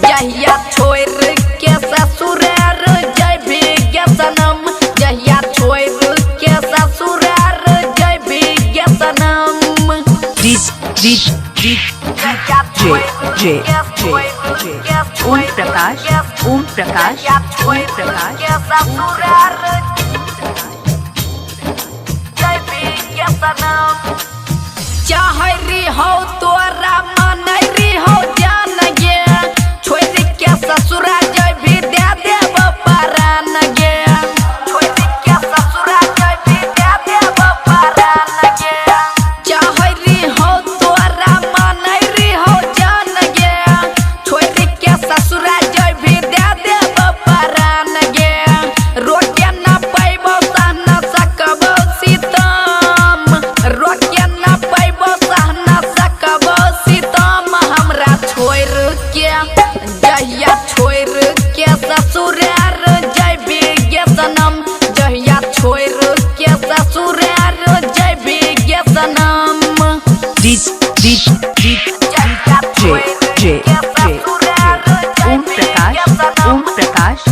जहिया छोड़ के ससुरार जइबे गे सनम, जहिया छोड़ के ससुरार जइबे गे सनम। ओम प्रकाश ससुरार जइबे गे सनम। चाहरी हो तोरा मनरी हो जान गे, छोड़ के ससुरा जइबे दे देब परान गे, छोड़ के ससुरा जइबे दे देब परान गे। चाहरी हो तोरा मनरी हो जान गे, छोड़ के ससुरा जइबे दे देब परान गे। रोके न पैबो सह न सकबो सीतम, रोके न पैबो सह न सकबो सीतम। हमरा छोड़ के जहिया छोड़ के ससुरार जइबे गे सनम, जहिया छोड़ के ससुरार जइबे गे सनम। ओम प्रकाश